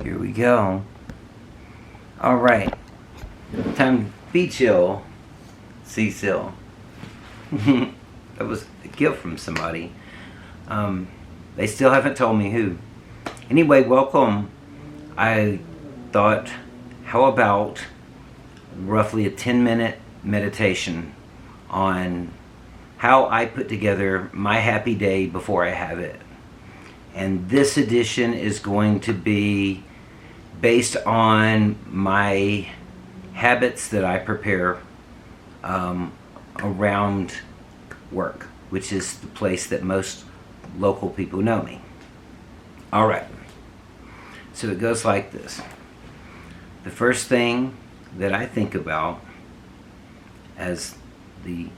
Here we go. All right. Time to be chill, Cecil. That was a gift from somebody. They still haven't told me who. Anyway, welcome. I thought, how about roughly a 10-minute meditation on how I put together my happy day before I have it. And this edition is going to be based on my habits that I prepare around work, which is the place that most local people know me. All right. So it goes like this. The first thing that I think about as the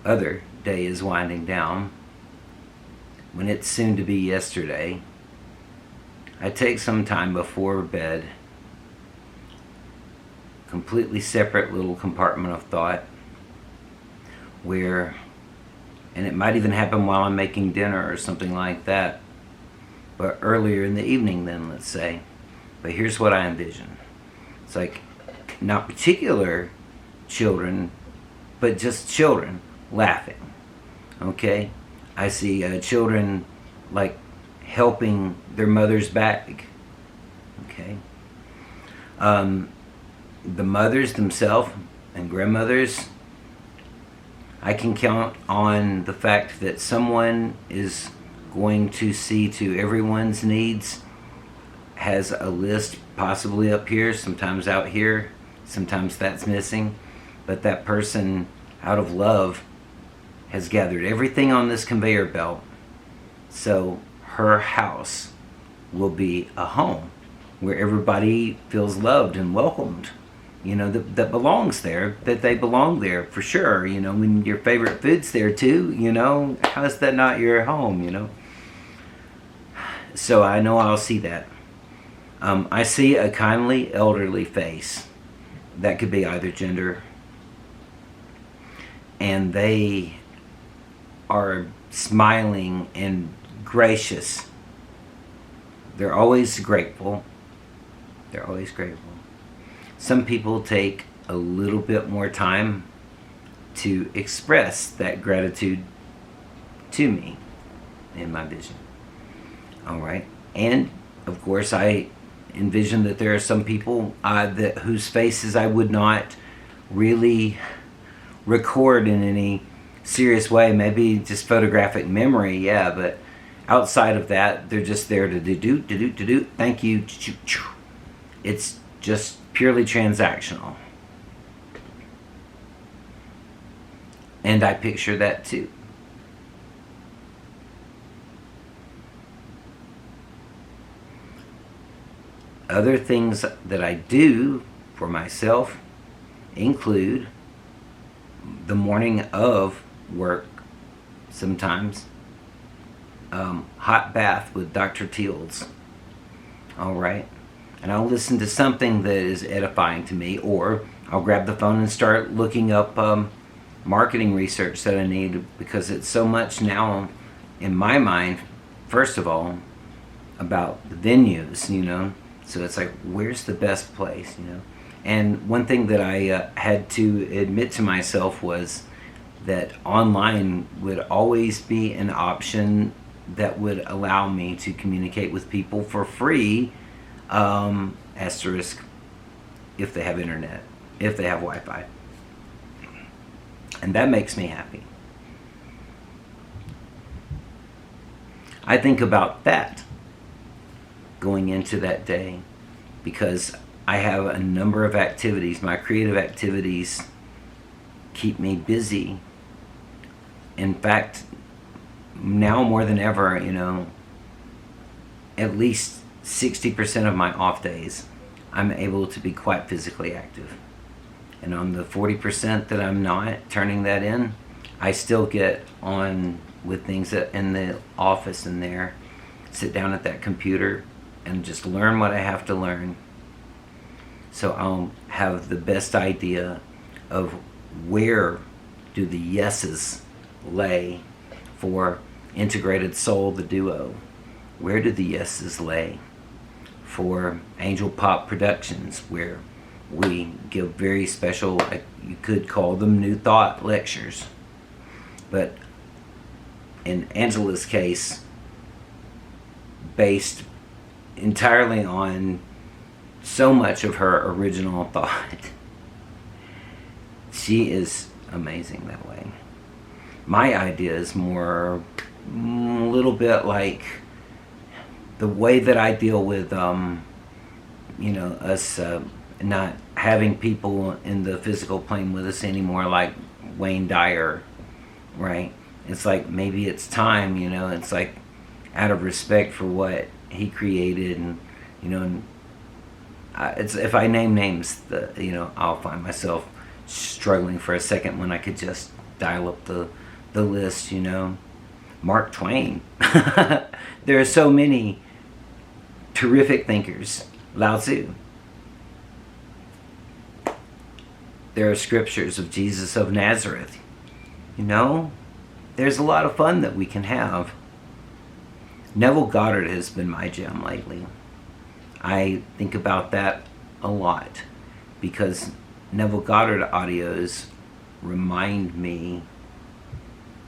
other day is winding down, when it's soon to be yesterday, I take some time before bed, completely separate little compartment of thought where, and it might even happen while I'm making dinner or something like that, but earlier in the evening then, let's say. But here's what I envision. It's like not particular children, but just children laughing. Okay? I see children like helping their mother's bag. Okay? The mothers themselves and grandmothers, I can count on the fact that someone is going to see to everyone's needs, has a list possibly up here, sometimes out here, sometimes that's missing, but that person, out of love, has gathered everything on this conveyor belt, so her house will be a home where everybody feels loved and welcomed, that belongs there, that they belong there for sure. When your favorite food's there too, how's that not your home? So I know I'll see that. I see a kindly elderly face that could be either gender, and they are smiling and gracious. They're always grateful. They're always grateful. Some people take a little bit more time to express that gratitude to me in my vision. All right. And of course, I envision that there are some people whose faces I would not really record in any serious way. Maybe just photographic memory, yeah, but outside of that, they're just there to do. Thank you. It's just purely transactional. And I picture that too. Other things that I do for myself include the morning of work, sometimes hot bath with Dr. Teals. All right. And I'll listen to something that is edifying to me, or I'll grab the phone and start looking up marketing research that I need, because it's so much now in my mind, first of all, about the venues, So it's like, where's the best place, And one thing that I had to admit to myself was that online would always be an option that would allow me to communicate with people for free, asterisk, if they have internet, if they have Wi-Fi. And that makes me happy. I think about that going into that day, because I have a number of activities. My creative activities keep me busy. In fact, now more than ever, at least 60% of my off days, I'm able to be quite physically active. And on the 40% that I'm not turning that in, I still get on with things in the office in there, sit down at that computer and just learn what I have to learn. So I'll have the best idea of where do the yeses lay for Integrated Soul, the duo. Where do the yeses lay for Angel Pop Productions, where we give very special, you could call them New Thought lectures. But in Angela's case, based entirely on so much of her original thought. She is amazing that way. My idea is more a little bit like the way that I deal with us not having people in the physical plane with us anymore, like Wayne Dyer, right? It's like maybe it's time, it's like out of respect for what he created, and it's, if I name names, I'll find myself struggling for a second when I could just dial up the list. Mark Twain. There are so many terrific thinkers. Lao Tzu. There are scriptures of Jesus of Nazareth. There's a lot of fun that we can have. Neville Goddard has been my gem lately. I think about that a lot because Neville Goddard audios remind me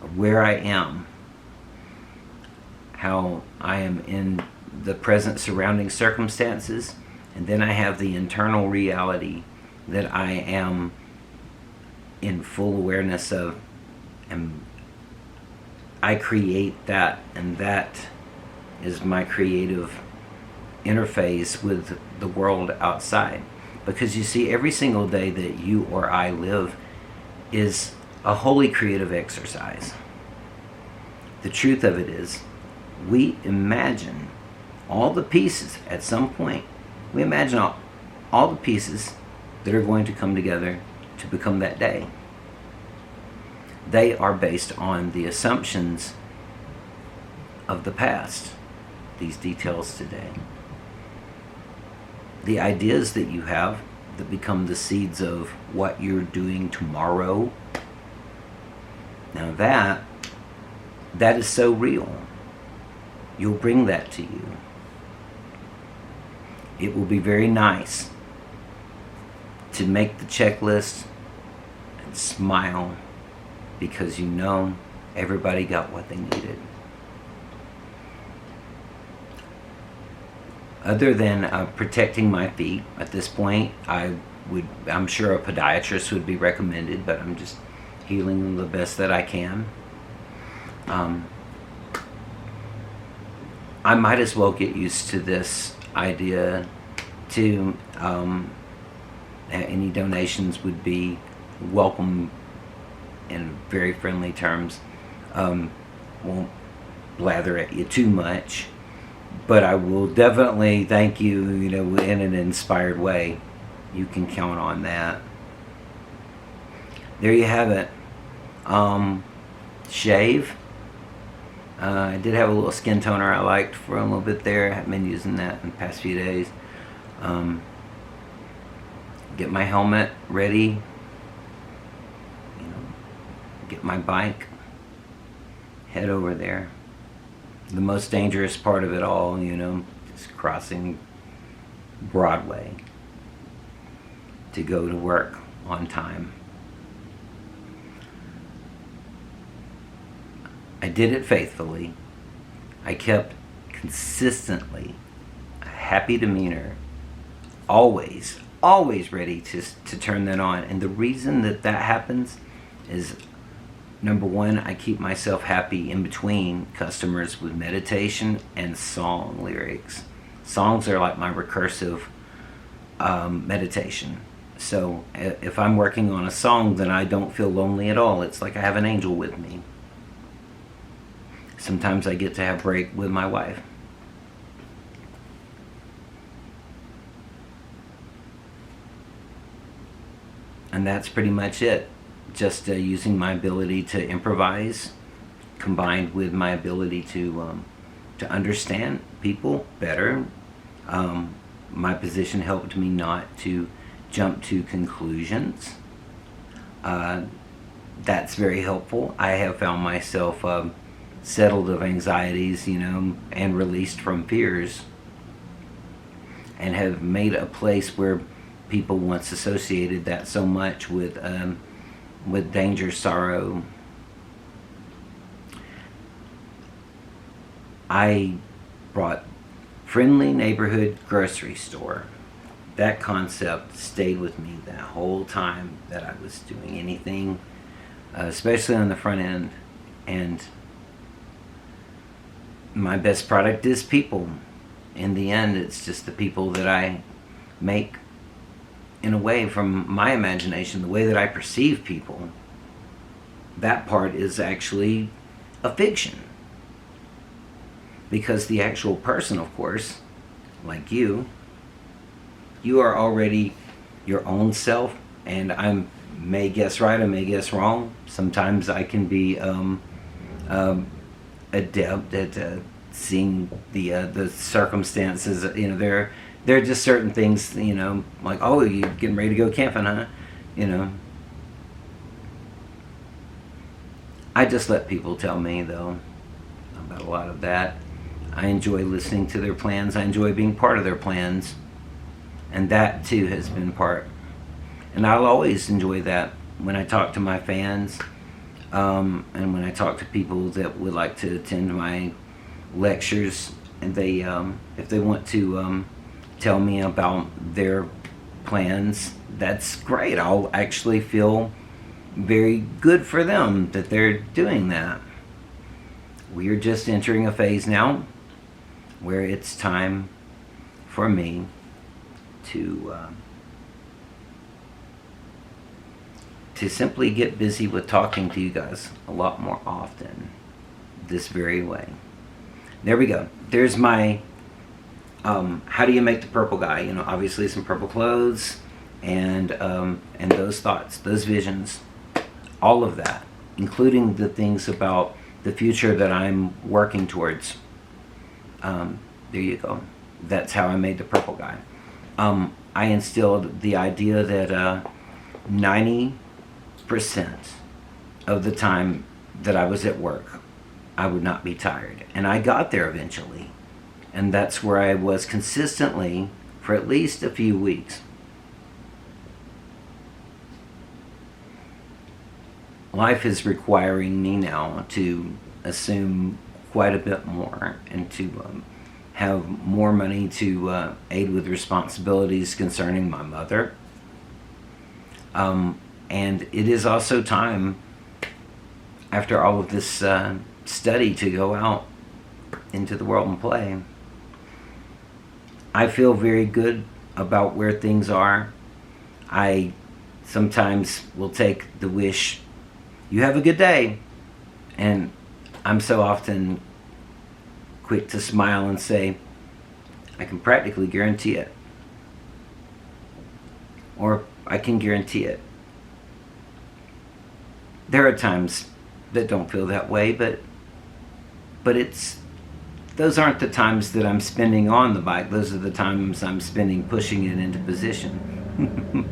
of where I am, how I am in the present surrounding circumstances, and then I have the internal reality that I am in full awareness of, and I create that, and that is my creative interface with the world outside. Because you see, every single day that you or I live is a wholly creative exercise. The truth of it is, we imagine all the pieces at some point. We imagine all the pieces that are going to come together to become that day. They are based on the assumptions of the past, these details today. The ideas that you have that become the seeds of what you're doing tomorrow. Now that is so real. You'll bring that to you. It will be very nice to make the checklist and smile because everybody got what they needed. Other than protecting my feet at this point, I'm sure a podiatrist would be recommended, but I'm just healing them the best that I can. I might as well get used to this idea too. Any donations would be welcome in very friendly terms. Won't blather at you too much, but I will definitely thank you, in an inspired way. You can count on that. There you have it. Shave. I did have a little skin toner I liked for a little bit there. I haven't been using that in the past few days. Get my helmet ready. Get my bike. Head over there. The most dangerous part of it all, is crossing Broadway to go to work on time. I did it faithfully. I kept consistently a happy demeanor, always ready to turn that on. And the reason that happens is, number one, I keep myself happy in between customers with meditation and song lyrics. Songs are like my recursive meditation. So if I'm working on a song, then I don't feel lonely at all. It's like I have an angel with me. Sometimes I get to have break with my wife. And that's pretty much it. Just using my ability to improvise, combined with my ability to understand people better. My position helped me not to jump to conclusions. That's very helpful. I have found myself settled of anxieties, and released from fears. and have made a place where people once associated that so much with danger, sorrow. I brought friendly neighborhood grocery store. That concept stayed with me that whole time that I was doing anything, especially on the front end. And my best product is people. In the end, it's just the people that I make in a way from my imagination, the way that I perceive people. That part is actually a fiction. Because the actual person, of course, like you are already your own self, and I may guess right, I may guess wrong. Sometimes I can be adept at seeing the circumstances. There are just certain things, like, oh, you getting ready to go camping, huh? I just let people tell me, though, about a lot of that. I enjoy listening to their plans. I enjoy being part of their plans. And that, too, has been part. And I'll always enjoy that when I talk to my fans, and when I talk to people that would like to attend my lectures, and they, if they want to tell me about their plans, that's great. I'll actually feel very good for them that they're doing that. We are just entering a phase now where it's time for me to simply get busy with talking to you guys a lot more often this very way. There we go. There's my how do you make the purple guy? Obviously some purple clothes and those thoughts, those visions, all of that, including the things about the future that I'm working towards. There you go. That's how I made the purple guy. I instilled the idea that 90% of the time that I was at work, I would not be tired. And I got there eventually. And that's where I was consistently for at least a few weeks. Life is requiring me now to assume quite a bit more and to have more money to aid with responsibilities concerning my mother. And it is also time, after all of this study, to go out into the world and play. I feel very good about where things are. I sometimes will take the wish, you have a good day. And I'm so often quick to smile and say, I can practically guarantee it. Or I can guarantee it. There are times that don't feel that way, but those aren't the times that I'm spending on the bike. Those are the times I'm spending pushing it into position.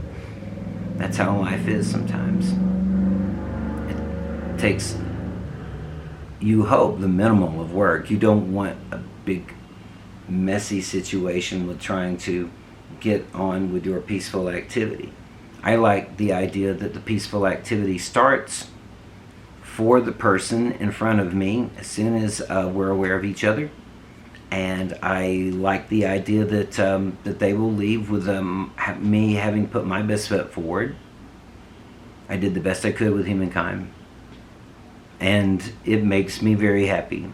That's how life is sometimes. It takes, you hope, the minimal of work. You don't want a big, messy situation with trying to get on with your peaceful activity. I like the idea that the peaceful activity starts for the person in front of me as soon as we're aware of each other. And I like the idea that that they will leave with me having put my best foot forward. I did the best I could with humankind. And it makes me very happy.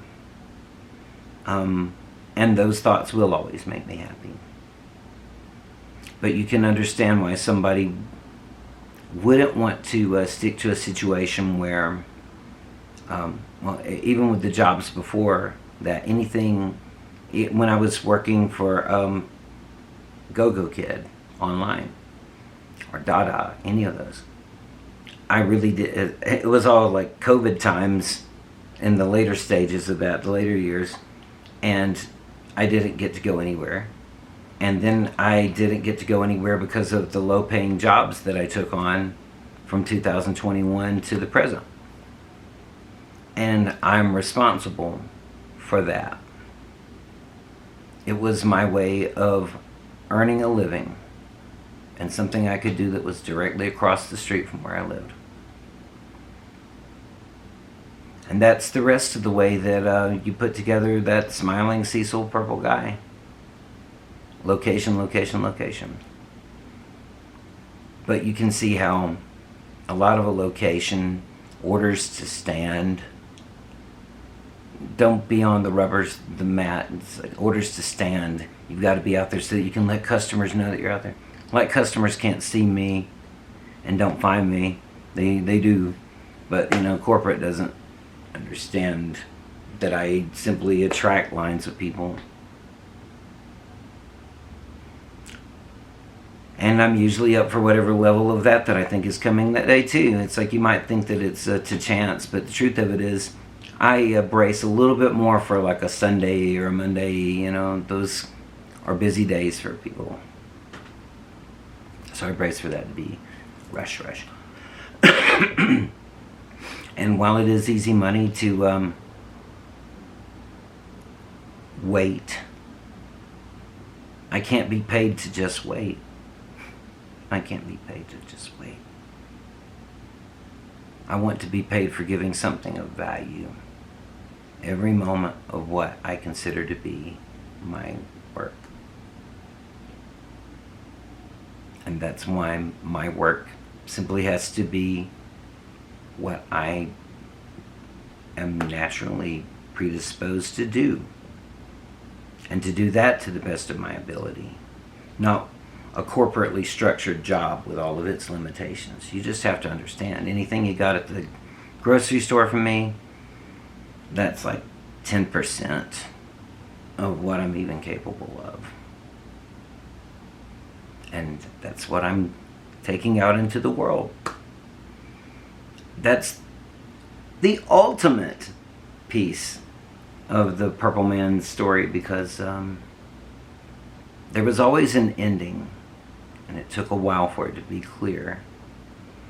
And those thoughts will always make me happy. But you can understand why somebody wouldn't want to stick to a situation where, even with the jobs before that, when I was working for Go-Go Kid online, or Dada, any of those, I really did. It was all like COVID times in the later stages of that, the later years, and I didn't get to go anywhere. And then I didn't get to go anywhere because of the low-paying jobs that I took on from 2021 to the present. And I'm responsible for that. It was my way of earning a living and something I could do that was directly across the street from where I lived. And that's the rest of the way that you put together that smiling Cecil purple guy. Location, location, location. But you can see how a lot of a location, orders to stand, don't be on the mat. It's like orders to stand. You've got to be out there so that you can let customers know that you're out there. Like customers can't see me and don't find me. They do. But, corporate doesn't understand that I simply attract lines of people. And I'm usually up for whatever level of that I think is coming that day too. It's like you might think that it's to chance, but the truth of it is I brace a little bit more for like a Sunday or a Monday. Those are busy days for people. So I brace for that to be rush. And while it is easy money to wait, I can't be paid to just wait. I can't be paid to just wait. I want to be paid for giving something of value every moment of what I consider to be my work. And that's why my work simply has to be what I am naturally predisposed to do. And to do that to the best of my ability. Not a corporately structured job with all of its limitations. You just have to understand, anything you got at the grocery store from me, that's like 10% of what I'm even capable of. And that's what I'm taking out into the world. That's the ultimate piece of the Purple Man story, because there was always an ending, and it took a while for it to be clear.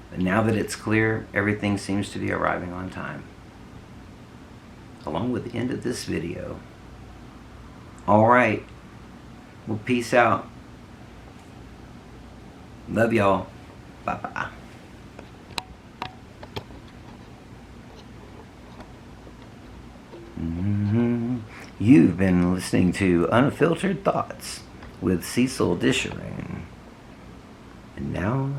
But now that it's clear, everything seems to be arriving on time. Along with the end of this video. Alright. Well, peace out. Love y'all. Bye-bye. You've been listening to Unfiltered Thoughts with Cecil Disharoon. And now